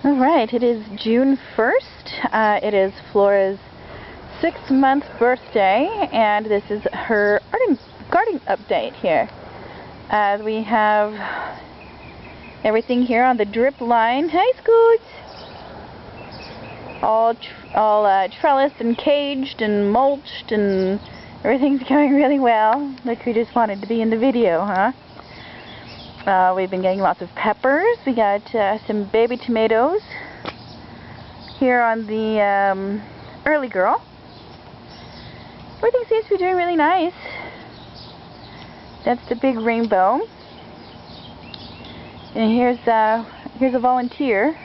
Alright, it is June 1st. It is Flora's 6-month birthday, and this is her garden update here. We have everything here on the drip line. Hi, Scoots! All trellised and caged and mulched, and everything's going really well. Like we just wanted to be in the video, huh? We've been getting lots of peppers. We got some baby tomatoes here on the early girl. Everything seems to be doing really nice. That's the big rainbow. And here's a volunteer.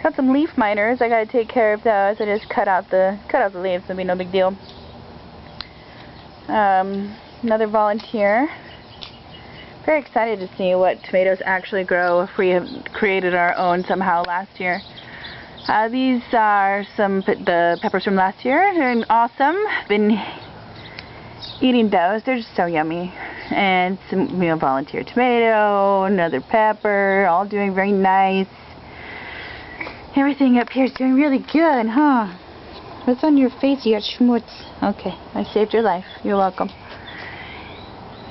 Got some leaf miners. I gotta take care of those. I just cut out the leaves. It'll be no big deal. Another volunteer. Very excited to see what tomatoes actually grow if we have created our own somehow last year. These are the peppers from last year. They're awesome. Been eating those. They're just so yummy. And some volunteer tomato, another pepper, all doing very nice. Everything up here is doing really good, huh? What's on your face? You got schmutz. Okay, I saved your life. You're welcome.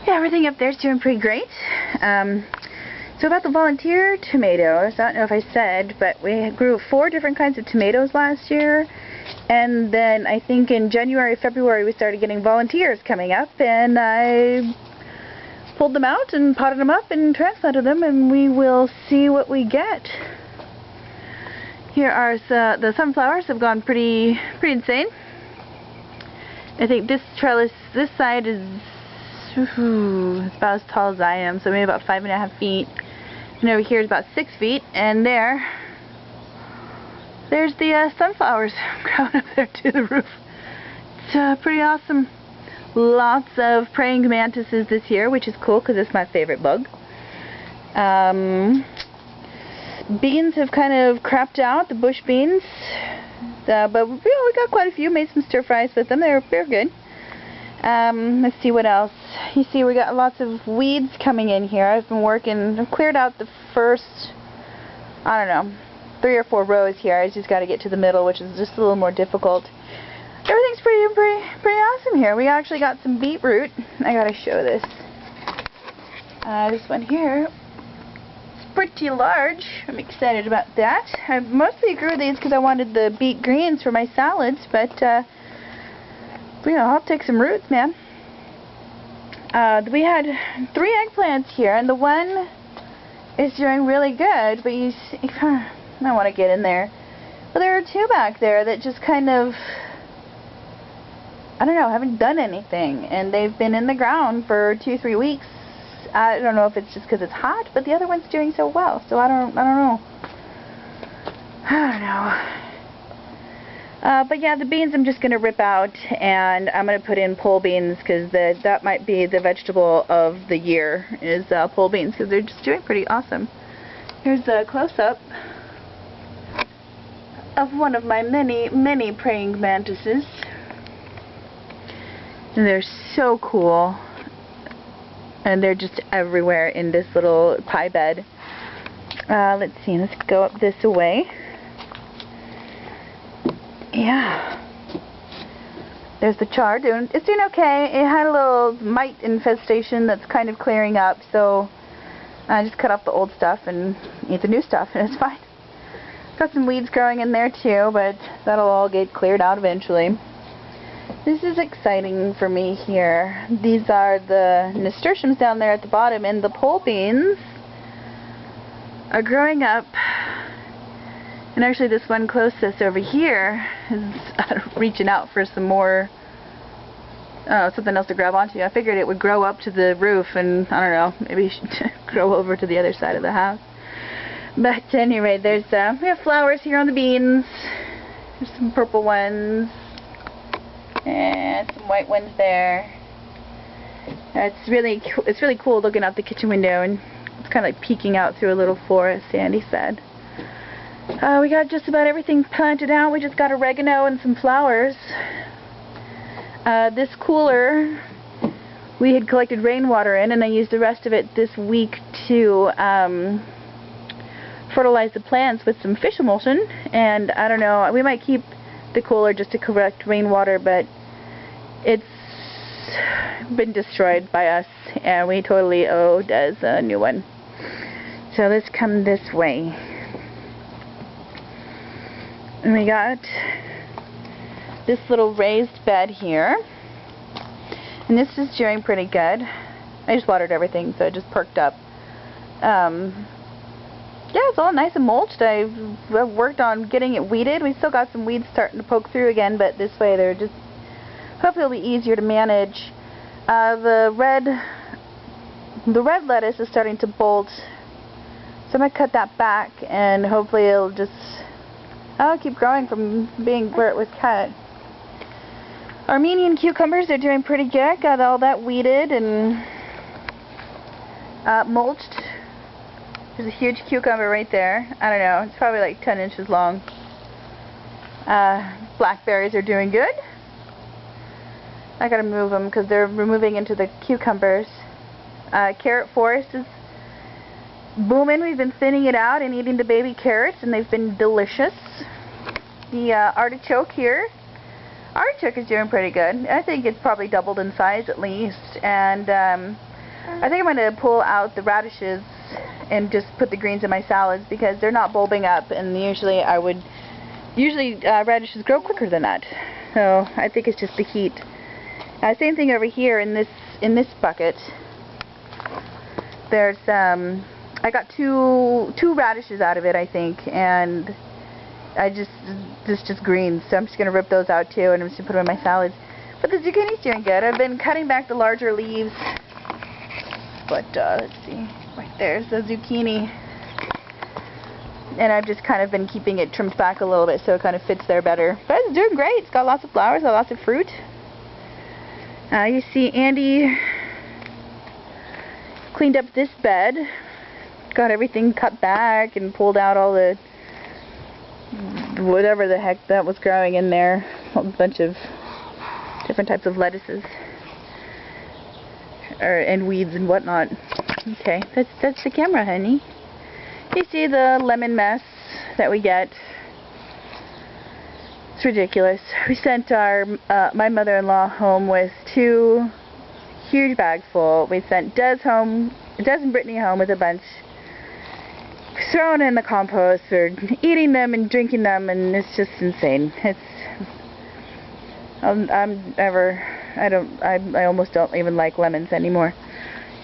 Yeah, everything up there is doing pretty great. So about the volunteer tomatoes, I don't know if I said, but we grew 4 different kinds of tomatoes last year. And then I think in January, February, we started getting volunteers coming up, and I pulled them out and potted them up and transplanted them, and we will see what we get. Here are the sunflowers have gone pretty insane. I think this trellis, this side is it's about as tall as I am, so maybe about 5.5 feet. And over here is about 6 feet, and there's the sunflowers growing up there to the roof. It's pretty awesome. Lots of praying mantises this year, which is cool because it's my favorite bug. Beans have kind of crapped out, the bush beans, but we got quite a few. Made some stir fries with them. They're good. Let's see what else. You see, we got lots of weeds coming in here. I've cleared out the first, I don't know, 3 or 4 rows here. I just got to get to the middle, which is just a little more difficult. Everything's pretty awesome here. We actually got some beetroot. I gotta show this. This one here is pretty large. I'm excited about that. I mostly grew these because I wanted the beet greens for my salads, but I'll take some roots, man. We had 3 eggplants here, and the one is doing really good, but you see, I want to get in there. But there are 2 back there that just kind of, I don't know, haven't done anything, and they've been in the ground for 2-3 weeks. I don't know if it's just because it's hot, but the other one's doing so well, so I don't know. But yeah, the beans I'm just going to rip out, and I'm going to put in pole beans, because that might be the vegetable of the year, is pole beans, because they're just doing pretty awesome. Here's a close-up of one of my many praying mantises. And they're so cool, and they're just everywhere in this little pie bed. Let's see, let's go up this way. Yeah. There's the chard. It's doing okay. It had a little mite infestation that's kind of clearing up, so I just cut off the old stuff and eat the new stuff, and it's fine. Got some weeds growing in there too, but that'll all get cleared out eventually. This is exciting for me here. These are the nasturtiums down there at the bottom, and the pole beans are growing up. And actually this one closest over here is reaching out for some more, something else to grab onto. I figured it would grow up to the roof, and I don't know, maybe grow over to the other side of the house. But anyway, we have flowers here on the beans. There's some purple ones and some white ones there. It's really cool looking out the kitchen window, and it's kind of like peeking out through a little forest, Sandy said. We got just about everything planted out. We just got oregano and some flowers. This cooler we had collected rainwater in, and I used the rest of it this week to fertilize the plants with some fish emulsion, and I don't know, we might keep the cooler just to collect rainwater, but it's been destroyed by us, and we totally owe Des a new one. So let's come this way. And we got this little raised bed here, and this is doing pretty good. I just watered everything, so it just perked up. Yeah, it's all nice and mulched. I've worked on getting it weeded. We still got some weeds starting to poke through again, but this way they're just, hopefully it'll be easier to manage. The red lettuce is starting to bolt, so I'm going to cut that back, and hopefully it'll just keep growing from being where it was cut. Armenian cucumbers, they're doing pretty good. Got all that weeded and mulched. There's a huge cucumber right there. I don't know, it's probably like 10 inches long. Blackberries are doing good. I gotta move them because they're moving into the cucumbers. Carrot forest is booming. We've been thinning it out and eating the baby carrots, and they've been delicious. The artichoke here. Artichoke is doing pretty good. I think it's probably doubled in size at least. And I think I'm going to pull out the radishes and just put the greens in my salads because they're not bulbing up, and usually radishes grow quicker than that. So I think it's just the heat. Same thing over here in this bucket. There's I got two radishes out of it, I think, and just greens, so I'm just gonna rip those out too, and I'm just gonna put them in my salads. But the zucchini's doing good. I've been cutting back the larger leaves, but let's see, right there's the zucchini, and I've just kind of been keeping it trimmed back a little bit so it kind of fits there better. But it's doing great. It's got lots of flowers, got lots of fruit. You see Andy cleaned up this bed, got everything cut back and pulled out all the whatever the heck that was growing in there, a bunch of different types of lettuces and weeds and whatnot. Okay, that's the camera, honey. You see the lemon mess that we get. It's ridiculous. We sent our my mother-in-law home with 2 huge bags full. We sent Des and Brittany home with a bunch, thrown in the compost. We're eating them and drinking them, and it's just insane. I almost don't even like lemons anymore.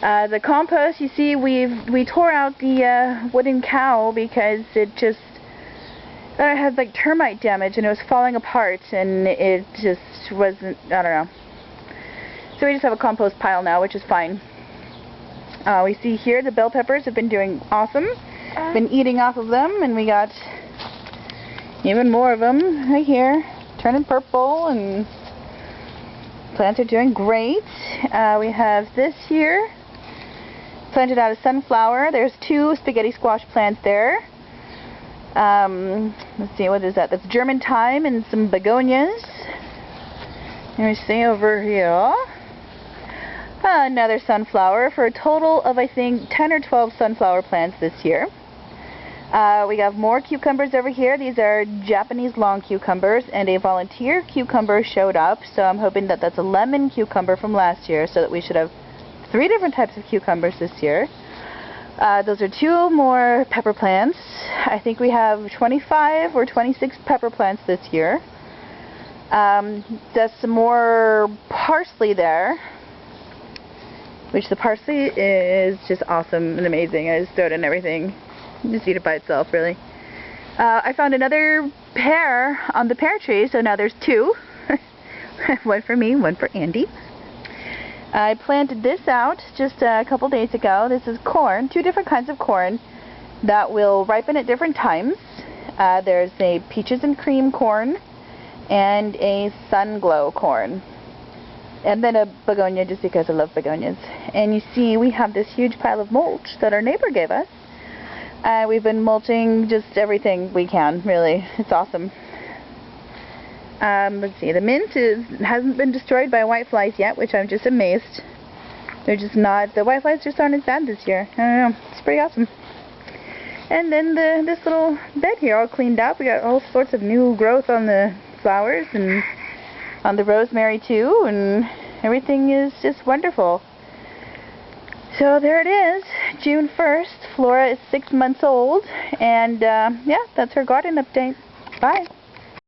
The compost, you see, we tore out the wooden cow because it just had like termite damage and it was falling apart, and it just wasn't, I don't know. So we just have a compost pile now, which is fine. We see here the bell peppers have been doing awesome. Been eating off of them, and we got even more of them right here, turning purple, and plants are doing great. We have this here, planted out of sunflower. There's 2 spaghetti squash plants there. Let's see, what is that? That's German thyme and some begonias. Let me see over here. Another sunflower, for a total of, I think, 10 or 12 sunflower plants this year. We have more cucumbers over here. These are Japanese long cucumbers, and a volunteer cucumber showed up, so I'm hoping that that's a lemon cucumber from last year, so that we should have 3 different types of cucumbers this year. Those are 2 more pepper plants. I think we have 25 or 26 pepper plants this year. There's some more parsley there, which the parsley is just awesome and amazing. I just throw it in everything. Just eat it by itself, really. I found another pear on the pear tree, so now there's 2. One for me, one for Andy. I planted this out just a couple days ago. This is corn, 2 different kinds of corn that will ripen at different times. There's a peaches and cream corn and a sun glow corn. And then a begonia, just because I love begonias. And you see, we have this huge pile of mulch that our neighbor gave us. We've been mulching just everything we can, really. It's awesome. Let's see, the mint hasn't been destroyed by whiteflies yet, which I'm just amazed. They're just not, the whiteflies just aren't as bad this year. I don't know, it's pretty awesome. And then this little bed here all cleaned up. We got all sorts of new growth on the flowers and on the rosemary too, and everything is just wonderful. So there it is, June 1st. Flora is 6 months old, and yeah, that's her garden update. Bye.